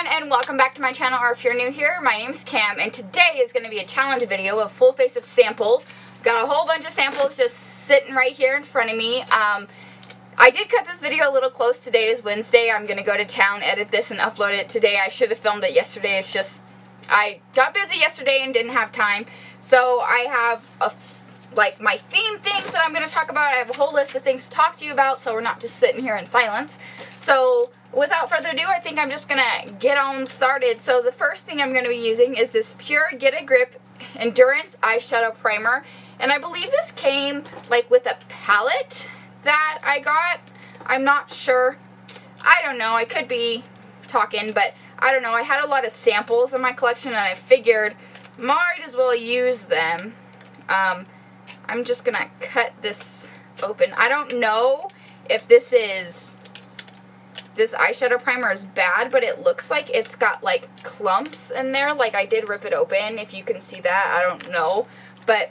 everyone, and welcome back to my channel, or if you're new here, my name's Cam, and today is going to be a challenge video of full face of samples. Got a whole bunch of samples just sitting right here in front of me. I did cut this video a little close. Today is Wednesday. I'm going to go to town, edit this, and upload it today. I should have filmed it yesterday. It's just, I got busy yesterday and didn't have time. So I have my theme things that I'm going to talk about. I have a whole list of things to talk to you about, so we're not just sitting here in silence. So without further ado, I think I'm just going to get on started. So the first thing I'm going to be using is this Pure Get a Grip Endurance Eyeshadow Primer. And I believe this came with a palette that I got. I'm not sure. I don't know. I could be talking, but I don't know. I had a lot of samples in my collection, and I figured might as well use them. I'm just going to cut this open. I don't know if this eyeshadow primer is bad, but it looks like it's got clumps in there. I did rip it open, if you can see that. I don't know, but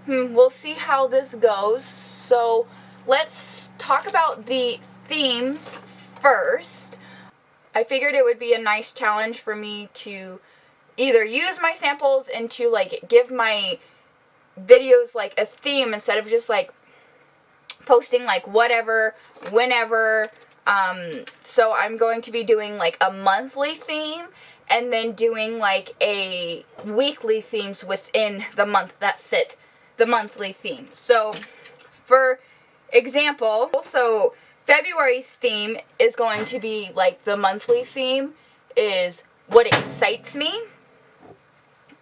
we'll see how this goes. So let's talk about the themes first. I figured it would be a nice challenge for me to either use my samples and to give my videos a theme instead of just posting whatever, whenever. So I'm going to be doing a monthly theme and then doing a weekly themes within the month that fit the monthly theme. So for example, so February's theme is going to be the monthly theme is what excites me.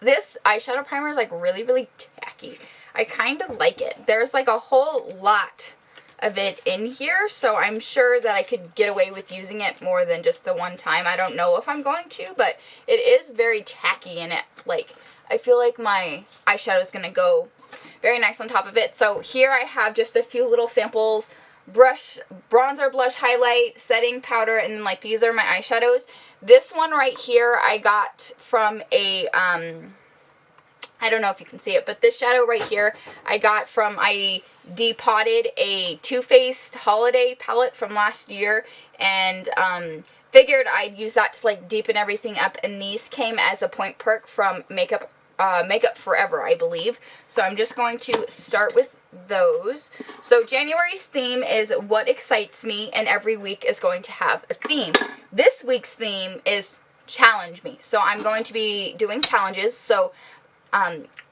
This eyeshadow primer is really tacky. I kind of like it. There's a whole lot of it in here, so I'm sure that I could get away with using it more than just the one time. I don't know if I'm going to, but it is very tacky, and I feel like my eyeshadow is going to go very nice on top of it. So here I have just a few little samples: brush, bronzer, blush, highlight, setting powder, and then these are my eyeshadows. This one right here I got from a, I don't know if you can see it, but this shadow right here I got from, I depotted a Too Faced holiday palette from last year, and figured I'd use that to deepen everything up, and these came as a point perk from Makeup Forever, I believe. So I'm just going to start with those. So January's theme is what excites me, and every week is going to have a theme. This week's theme is challenge me. So I'm going to be doing challenges. So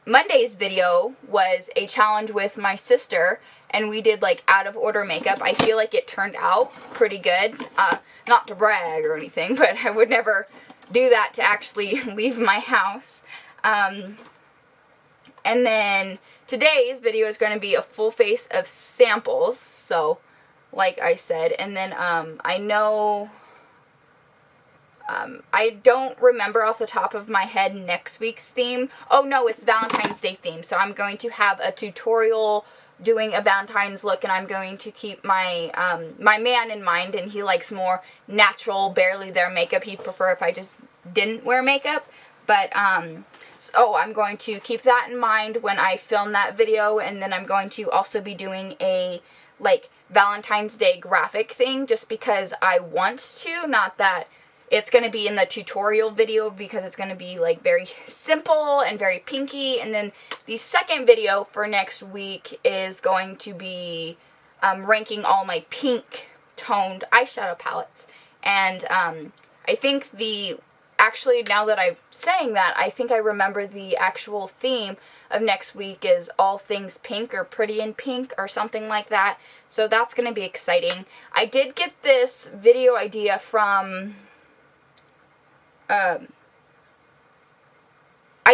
Monday's video was a challenge with my sister, and we did out of order makeup. I feel like it turned out pretty good. Not to brag or anything, but I would never do that to actually leave my house. And then today's video is going to be a full face of samples, so like I said, and then I know, I don't remember off the top of my head next week's theme. Oh no, it's Valentine's Day theme, so I'm going to have a tutorial doing a Valentine's look, and I'm going to keep my my man in mind, and he likes more natural, barely there makeup. He'd prefer if I just didn't wear makeup, but so I'm going to keep that in mind when I film that video, and then I'm going to also be doing a Valentine's Day graphic thing just because I want to, not that it's going to be in the tutorial video, because it's going to be very simple and very pinky. And then the second video for next week is going to be ranking all my pink toned eyeshadow palettes. And I think actually, now that I'm saying that, I think I remember the actual theme of next week is all things pink, or pretty in pink, or something like that. So that's going to be exciting. I did get this video idea from, I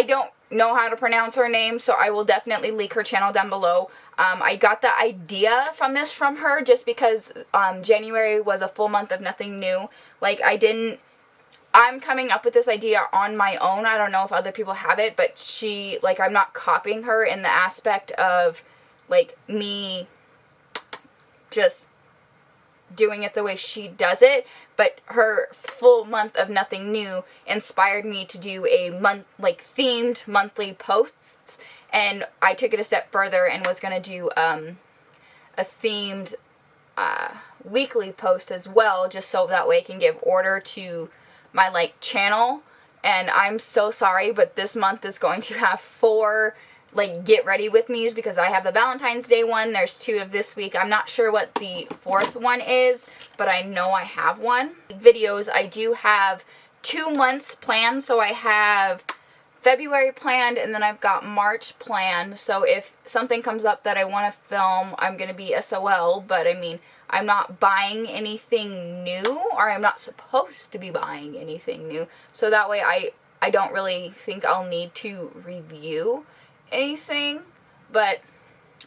don't know how to pronounce her name, so I will definitely link her channel down below. I got the idea from her just because January was a full month of nothing new. I'm coming up with this idea on my own. I don't know if other people have it, but I'm not copying her in the aspect of, me just doing it the way she does it, but her full month of nothing new inspired me to do a themed monthly posts, and I took it a step further and was going to do a themed weekly post as well, just so that way I can give order to my like channel. And I'm so sorry, but this month is going to have 4 like get ready with me's, because I have the Valentine's Day one, there's 2 of this week. I'm not sure what the 4th one is, but I know I have one. Videos, I do have 2 months planned, so I have February planned, and then I've got March planned. So if something comes up that I want to film, I'm going to be SOL, but I mean, I'm not buying anything new, or I'm not supposed to be buying anything new. So that way I don't really think I'll need to review anything, but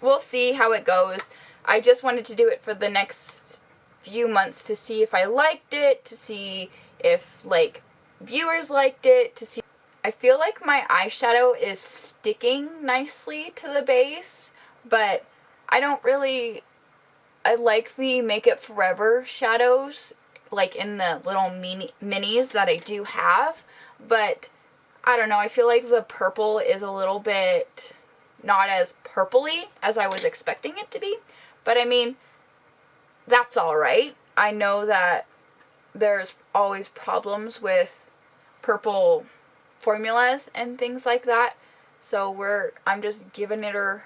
we'll see how it goes. I just wanted to do it for the next few months to see if I liked it, to see if like viewers liked it, to see. I feel like my eyeshadow is sticking nicely to the base, but I like the Make It Forever shadows, like in the little minis that I do have, but I don't know, I feel like the purple is a little bit not as purpley as I was expecting it to be, but I mean, that's alright. I know that there's always problems with purple formulas and things like that, so I'm just giving her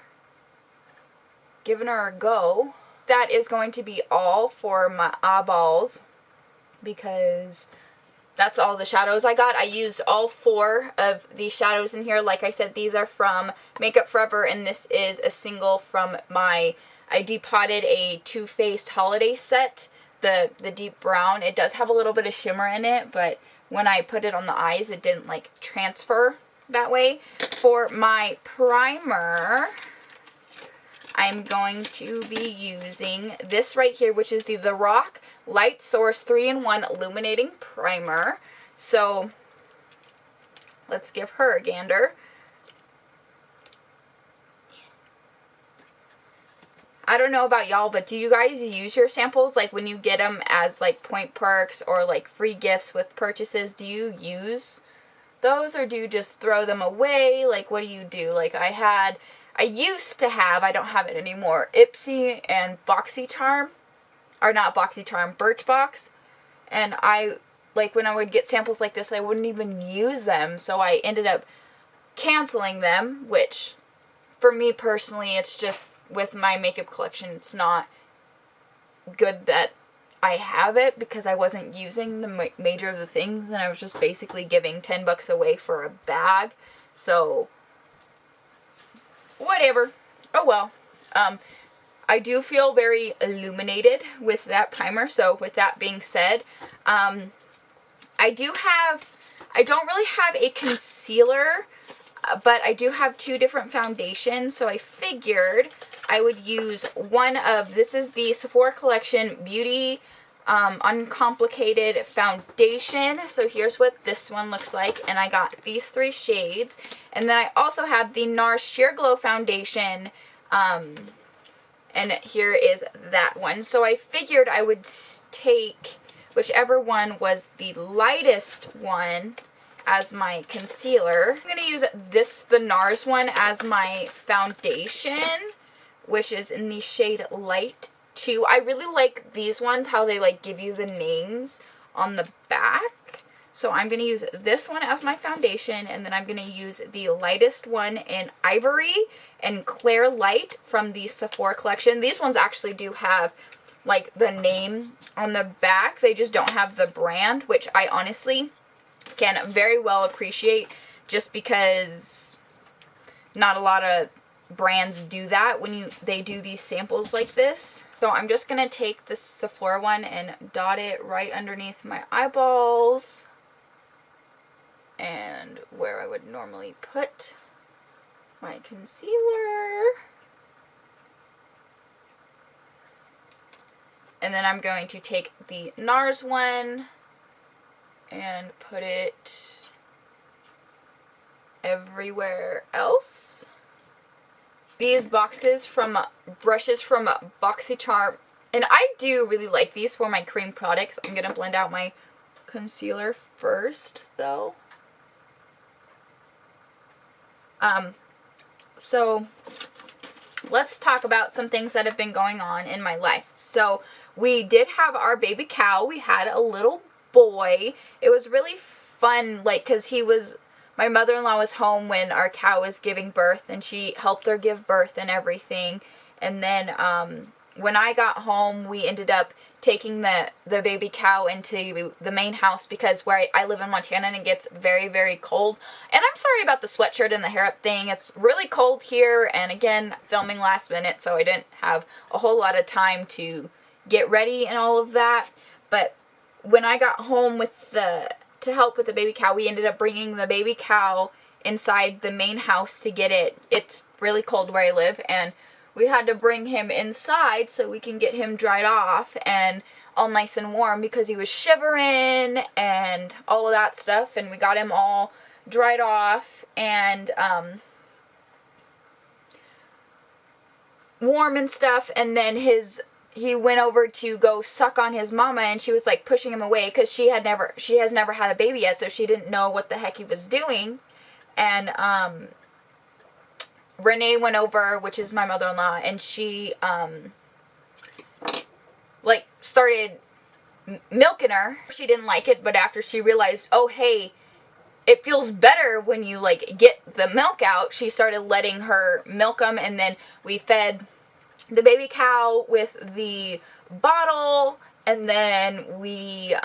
a go. That is going to be all for my eyeballs, because that's all the shadows I got. I used all 4 of these shadows in here. Like I said, these are from Makeup Forever, and this is a single from I depotted a Too Faced holiday set, the deep brown. It does have a little bit of shimmer in it, but when I put it on the eyes, it didn't like transfer that way. For my primer, I'm going to be using this right here, which is the Rock Light Source 3-in-1 Illuminating Primer. So let's give her a gander. I don't know about y'all, but do you guys use your samples, like when you get them as like point perks or like free gifts with purchases? Do you use those, or do you just throw them away? Like, what do you do? Like I used to have, I don't have it anymore, Ipsy and BoxyCharm, or not BoxyCharm, Birchbox, and like when I would get samples like this, I wouldn't even use them, so I ended up canceling them, which for me personally, it's just, with my makeup collection, it's not good that I have it, because I wasn't using the major of the things, and I was just basically giving $10 away for a bag, so whatever. Oh well. I do feel very illuminated with that primer, so with that being said, I don't really have a concealer, but I do have 2 different foundations, so I figured I would use one of, this is the Sephora Collection Beauty Uncomplicated Foundation. So here's what this one looks like, and I got these 3 shades. And then I also have the Nars Sheer Glow Foundation, and here is that one. So I figured I would take whichever one was the lightest one as my concealer. I'm going to use the Nars one as my foundation, which is in the shade Light 2. I really like these ones, how they like give you the names on the back. So I'm going to use this one as my foundation, and then I'm going to use the lightest one in Ivory and Claire Light from the Sephora collection. These ones actually do have like the name on the back. They just don't have the brand, which I honestly can very well appreciate, just because not a lot of brands do that when they do these samples like this. So I'm just going to take this Sephora one and dot it right underneath my eyeballs, and where I would normally put my concealer. And then I'm going to take the Nars one and put it everywhere else. These brushes from BoxyCharm, and I do really like these for my cream products. I'm going to blend out my concealer first, though. So let's talk about some things that have been going on in my life. So we did have our baby cow. We had a little boy. It was really fun, like, because my mother-in-law was home when our cow was giving birth, and she helped her give birth and everything. And then when I got home, we ended up taking the baby cow into the main house, because where I live in Montana, and it gets very, very cold. And I'm sorry about the sweatshirt and the hair up thing. It's really cold here, and again, filming last minute, so I didn't have a whole lot of time to get ready and all of that. But when I got home to help with the baby cow, we ended up bringing the baby cow inside the main house to get it. It's really cold where I live, and we had to bring him inside so we can get him dried off and all nice and warm, because he was shivering and all of that stuff. And we got him all dried off and warm and stuff. And then he went over to go suck on his mama, and she was like pushing him away, because she has never had a baby yet, so she didn't know what the heck he was doing. And Renee went over, which is my mother-in-law, and she, started milking her. She didn't like it, but after she realized, oh, hey, it feels better when you, get the milk out, she started letting her milk them, and then we fed the baby cow with the bottle, and then we,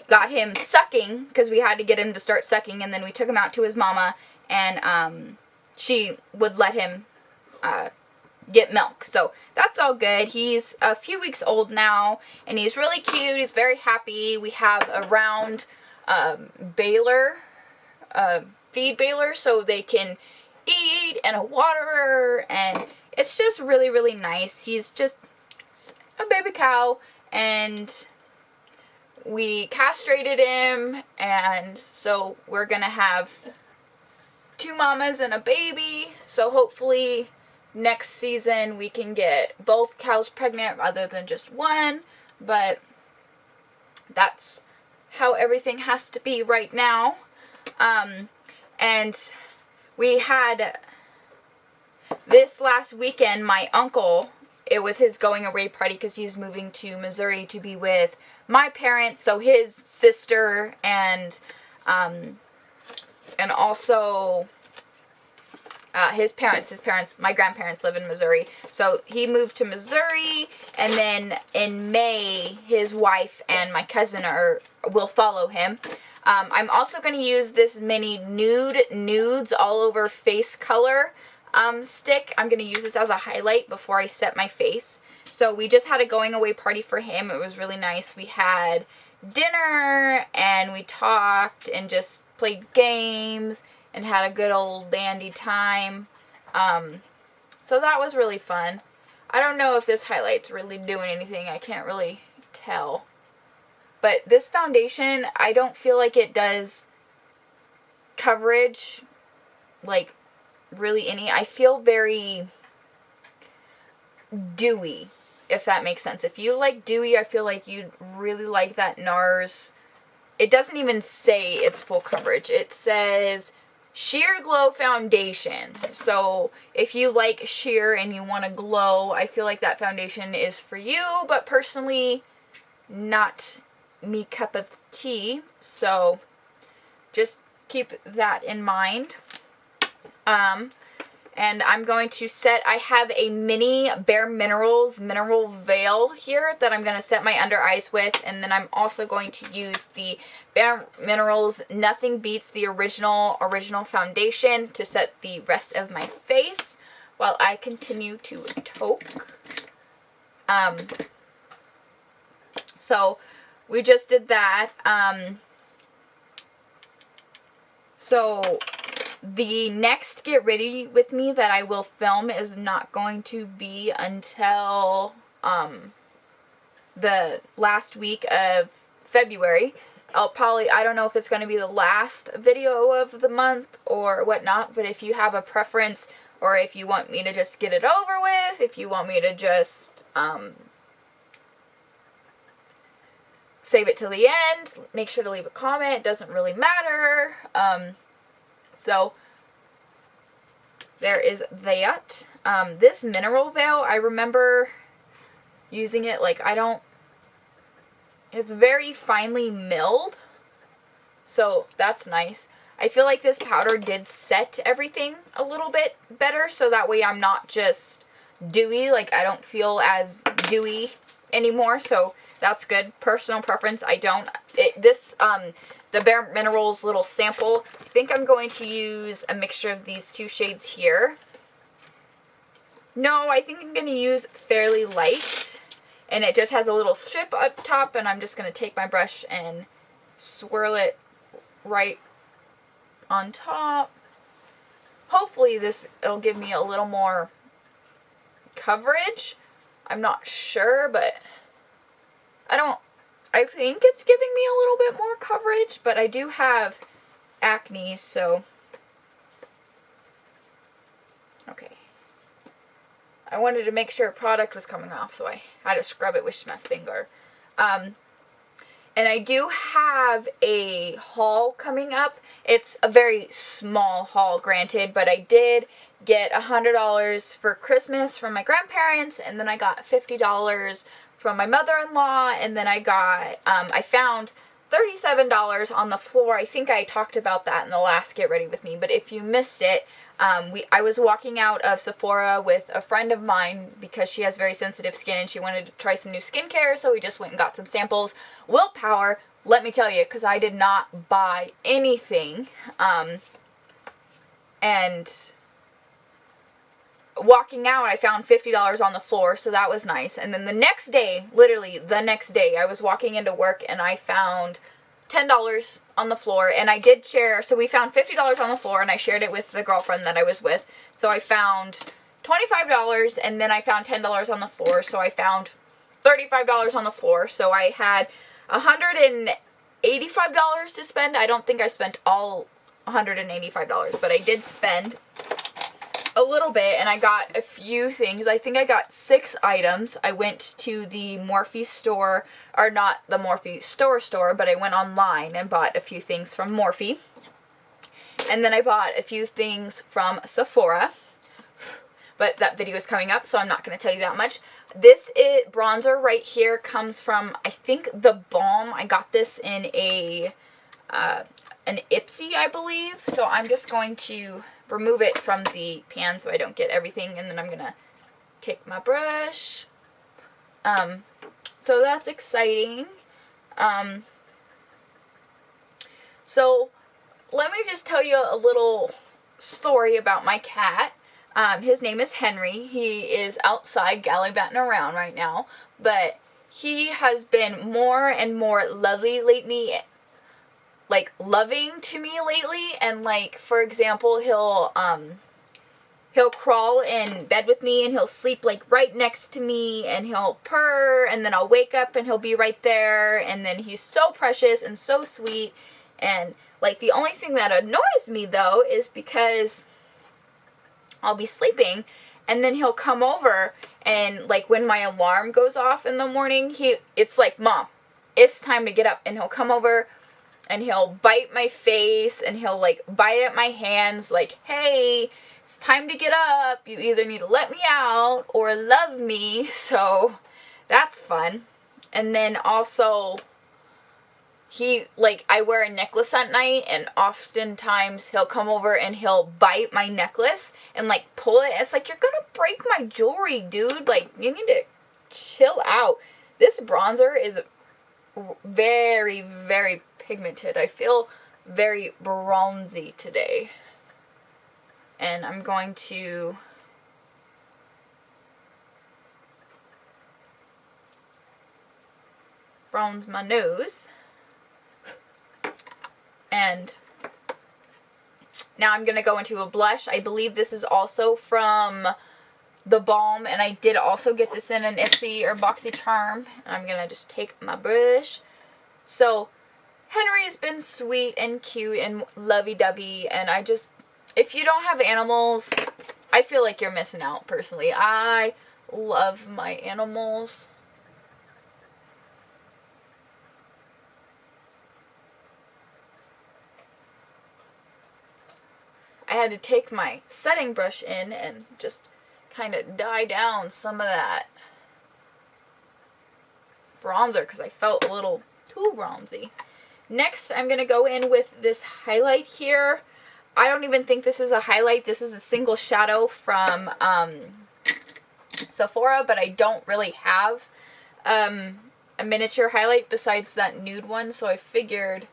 got him sucking, because we had to get him to start sucking, and then we took him out to his mama, and she would let him get milk. So that's all good. He's a few weeks old now, and he's really cute. He's very happy. We have a round baler, feed baler, so they can eat, and a waterer, and it's just really, really nice. He's just a baby cow, and we castrated him, and so we're gonna have 2 mamas and a baby. So hopefully next season we can get both cows pregnant rather than just one, but that's how everything has to be right now. And we had this last weekend, my uncle, it was his going away party, because he's moving to Missouri to be with my parents, so his sister and also his parents, my grandparents live in Missouri, so he moved to Missouri, and then in May, his wife and my cousin will follow him. I'm also going to use this mini nudes all over face color stick. I'm going to use this as a highlight before I set my face. So we just had a going away party for him. It was really nice. We had dinner, and we talked and just played games and had a good old dandy time. So that was really fun. I don't know if this highlight's really doing anything. I can't really tell. But this foundation, I don't feel like it does coverage, really any. I feel very dewy, if that makes sense. If you like dewy, I feel like you'd really like that Nars. It doesn't even say it's full coverage. It says Sheer Glow Foundation. So if you like sheer and you want to glow, I feel like that foundation is for you, but personally, not me cup of tea. So just keep that in mind. And I'm going to I have a mini Bare Minerals mineral veil here that I'm going to set my under eyes with, and then I'm also going to use the Bare Minerals Nothing Beats the original foundation to set the rest of my face while I continue to taupe. So we just did that. So the next Get Ready With Me that I will film is not going to be until the last week of February. I don't know if it's going to be the last video of the month or whatnot, but if you have a preference, or if you want me to just get it over with, if you want me to just save it till the end, make sure to leave a comment. It doesn't really matter. So there is that. This mineral veil, I remember using it, like, it's very finely milled, so that's nice. I feel like this powder did set everything a little bit better, so that way I'm not just dewy, like I don't feel as dewy anymore, so that's good. Personal preference, I don't. The Bare Minerals little sample, I think I'm going to use a mixture of these two shades here. No, I think I'm going to use Fairly Light, and it just has a little strip up top, and I'm just going to take my brush and swirl it right on top. Hopefully it'll give me a little more coverage. I'm not sure, but I think it's giving me a little bit more coverage, but I do have acne, so okay. I wanted to make sure product was coming off, so I had to scrub it with my finger. And I do have a haul coming up. It's a very small haul, granted, but I did get $100 for Christmas from my grandparents, and then I got $50 from my mother-in-law, and then I found $37 on the floor. I think I talked about that in the last Get Ready With Me, but if you missed it, I was walking out of Sephora with a friend of mine because she has very sensitive skin and she wanted to try some new skincare, so we just went and got some samples. Willpower, let me tell you, because I did not buy anything, and walking out, I found $50 on the floor, so that was nice. And then the next day, literally the next day, I was walking into work and I found $10 on the floor, and I did share, so we found $50 on the floor, and I shared it with the girlfriend that I was with, so I found $25, and then I found $10 on the floor, so I found $35 on the floor, so I had $185 to spend. I don't think I spent all $185, but I did spend a little bit, and I got a few things. I think I got 6 items. I went to the Morphe store, or not the Morphe store, but I went online and bought a few things from Morphe. And then I bought a few things from Sephora, but that video is coming up, so I'm not going to tell you that much. This bronzer right here comes from, I think, The Balm. I got this in an Ipsy, I believe, so I'm just going to remove it from the pan so I don't get everything, and then I'm gonna take my brush. So that's exciting. So let me just tell you a little story about my cat. His name is Henry. He is outside gallivanting around right now, but he has been more and more lovely lately, like loving to me lately, and like, for example, he'll crawl in bed with me and he'll sleep like right next to me and he'll purr, and then I'll wake up and he'll be right there, and then he's so precious and so sweet. And like, the only thing that annoys me though is because I'll be sleeping and then he'll come over, and like when my alarm goes off in the morning, it's like, Mom, it's time to get up, and he'll come over and he'll bite my face, and he'll like bite at my hands like, hey, it's time to get up. You either need to let me out or love me. So that's fun. And then also, I wear a necklace at night, and oftentimes he'll come over and he'll bite my necklace and like pull it. It's like, you're gonna break my jewelry, dude. Like, you need to chill out. This bronzer is very, very pigmented. I feel very bronzy today. And I'm going to bronze my nose. And now I'm going to go into a blush. I believe this is also from The Balm, and I did also get this in an Ipsy or BoxyCharm. And I'm going to just take my brush. So Henry's been sweet and cute and lovey-dovey, and if you don't have animals, I feel like you're missing out, personally. I love my animals. I I had to take my setting brush in and just kind of dye down some of that bronzer because I felt a little too bronzy. Next, I'm going to go in with this highlight here. I don't even think this is a highlight. This is a single shadow from Sephora, but I don't really have a miniature highlight besides that nude one, so I figured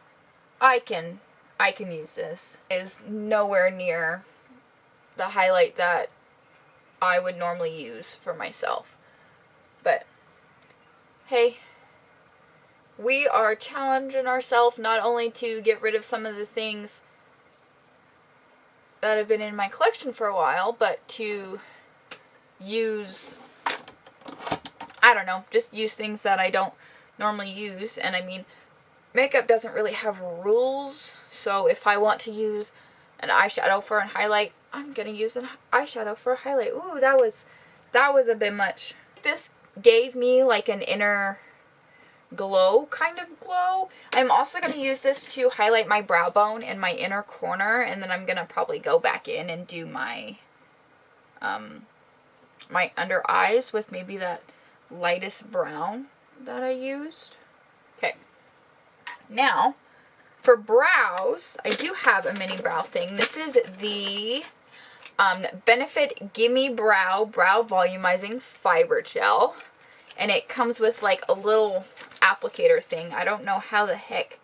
I can use this. It is nowhere near the highlight that I would normally use for myself. But hey, we are challenging ourselves not only to get rid of some of the things that have been in my collection for a while, but to use, I don't know, just use things that I don't normally use. And I mean, makeup doesn't really have rules, so if I want to use an eyeshadow for a highlight, I'm gonna use an eyeshadow for a highlight. Ooh, that was a bit much. This gave me like an inner glow, kind of glow. I'm also going to use this to highlight my brow bone in my inner corner, and then I'm going to probably go back in and do my my under eyes with maybe that lightest brown that I used. Okay, now for brows, I do have a mini brow thing. This is the Benefit GimMe Brow Volumizing Fiber Gel. And it comes with like a little applicator thing. I don't know how the heck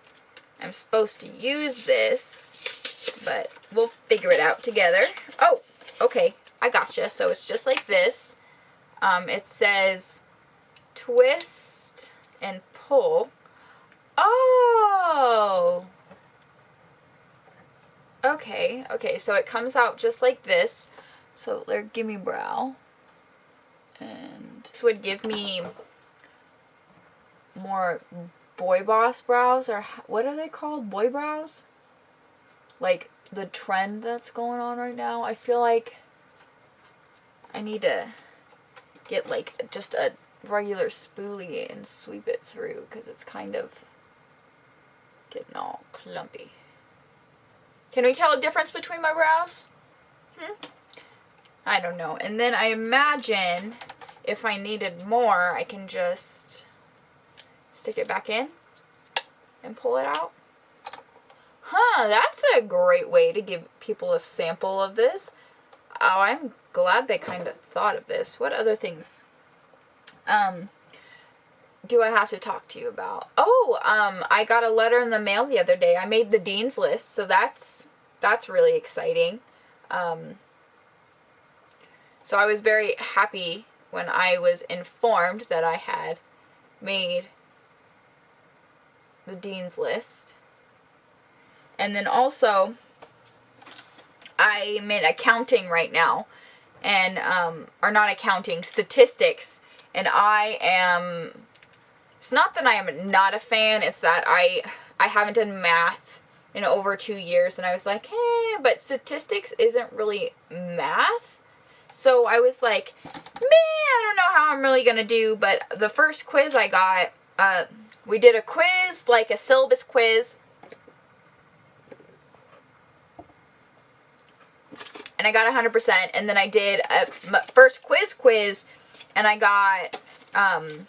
I'm supposed to use this, but we'll figure it out together. Oh, okay, I gotcha. So it's just like this. It says twist and pull. Oh! Okay, so it comes out just like this. So there, GimMe Brow. And this would give me more boy boss brows, or what are they called? Boy brows? Like the trend that's going on right now. I feel like I need to get like just a regular spoolie and sweep it through because it's kind of getting all clumpy. Can we tell a difference between my brows? I don't know. And then I imagine if I needed more, I can just stick it back in and pull it out. Huh, that's a great way to give people a sample of this. Oh, I'm glad they kind of thought of this. What other things do I have to talk to you about? Oh, I got a letter in the mail the other day. I made the dean's list, so that's really exciting. So I was very happy when I was informed that I had made the dean's list. And then also, I'm in accounting right now, and, or not accounting, statistics, and it's not that I am not a fan, it's that I haven't done math in over 2 years, and I was like, hey, but statistics isn't really math. So I was like, man, I don't know how I'm really going to do, but the first quiz I got, we did a quiz, like a syllabus quiz, and I got 100%, and then I did a first quiz, and I got, I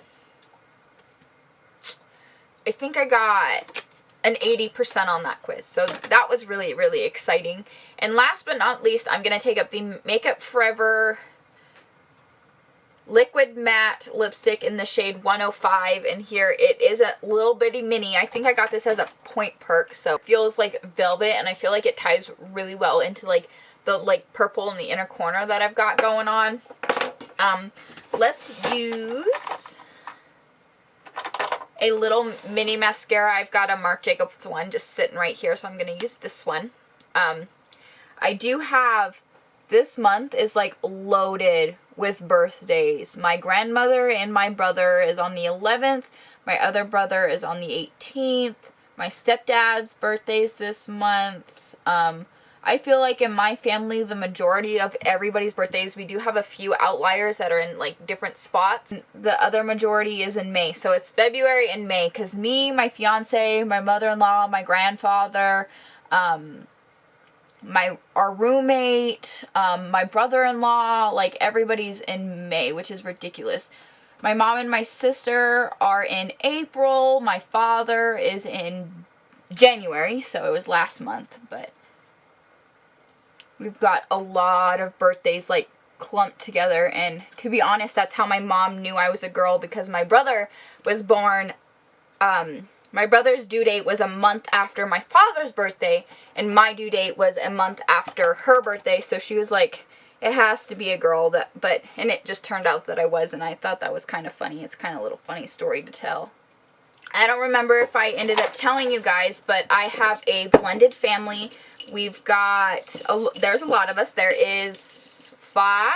think I got an 80% on that quiz. So that was really, really exciting. And last but not least, I'm going to take up the Makeup Forever Liquid Matte Lipstick in the shade 105. And here it is a little bitty mini. I think I got this as a point perk. So it feels like velvet, and I feel like it ties really well into like the purple in the inner corner that I've got going on. Let's use a little mini mascara. I've got a Marc Jacobs one just sitting right here, so I'm going to use this one. I do have, this month is like loaded with birthdays. My grandmother and my brother is on the 11th. My other brother is on the 18th. My stepdad's birthday's this month. I feel like in my family, the majority of everybody's birthdays, we do have a few outliers that are in like different spots. The other majority is in May. So it's February and May, because me, my fiance, my mother-in-law, my grandfather, our roommate, my brother-in-law, like everybody's in May, which is ridiculous. My mom and my sister are in April. My father is in January, so it was last month, but we've got a lot of birthdays like clumped together, and to be honest, that's how my mom knew I was a girl, because my brother was born, my brother's due date was a month after my father's birthday, and my due date was a month after her birthday, so she was like, it has to be a girl, and it just turned out that I was, and I thought that was kind of funny. It's kind of a little funny story to tell. I don't remember if I ended up telling you guys, but I have a blended family. We've got, there's a lot of us. There is 5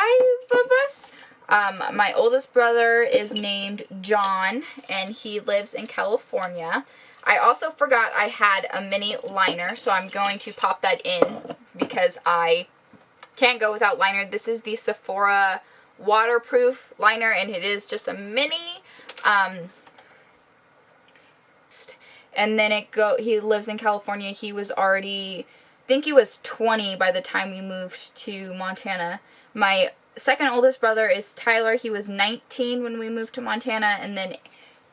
of us. My oldest brother is named John, and he lives in California. I also forgot I had a mini liner, so I'm going to pop that in because I can't go without liner. This is the Sephora waterproof liner, and it is just a mini. And then he lives in California. He was already, I think he was 20 by the time we moved to Montana. My second oldest brother is Tyler. He was 19 when we moved to Montana. And then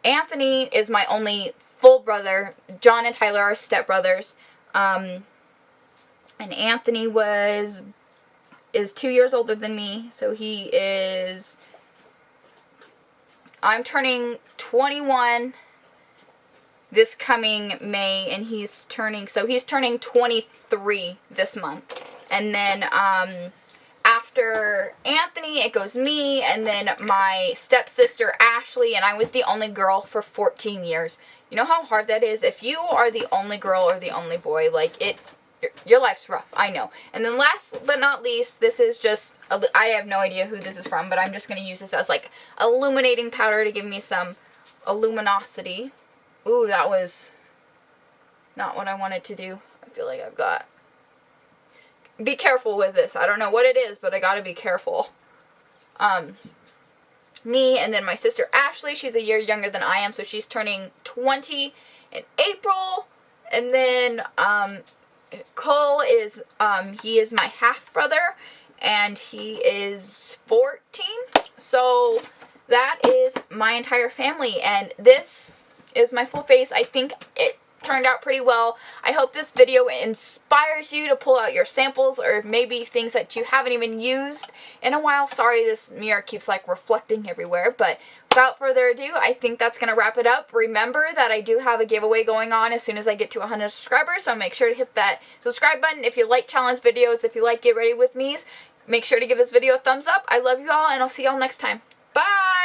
Anthony is my only full brother. John and Tyler are stepbrothers. And Anthony is 2 years older than me. So I'm turning 21 this coming May, and he's turning 23 this month. And then after Anthony, it goes me, and then my stepsister Ashley, and I was the only girl for 14 years. You know how hard that is? If you are the only girl or the only boy, like your life's rough, I know. And then last but not least, this is just, I have no idea who this is from, but I'm just going to use this as like illuminating powder to give me some luminosity. Ooh, that was not what I wanted to do. I feel like be careful with this. I don't know what it is, but I gotta be careful. Me, and then my sister Ashley, she's a year younger than I am, so she's turning 20 in April. And then Cole is, he is my half brother, and he is 14. So that is my entire family, and this is my full face. I think it turned out pretty well. I hope this video inspires you to pull out your samples, or maybe things that you haven't even used in a while. Sorry, this mirror keeps like reflecting everywhere, but without further ado, I think that's going to wrap it up. Remember that I do have a giveaway going on as soon as I get to 100 subscribers, so make sure to hit that subscribe button. If you like challenge videos, if you like Get Ready With Me's, make sure to give this video a thumbs up. I love you all, and I'll see y'all next time. Bye!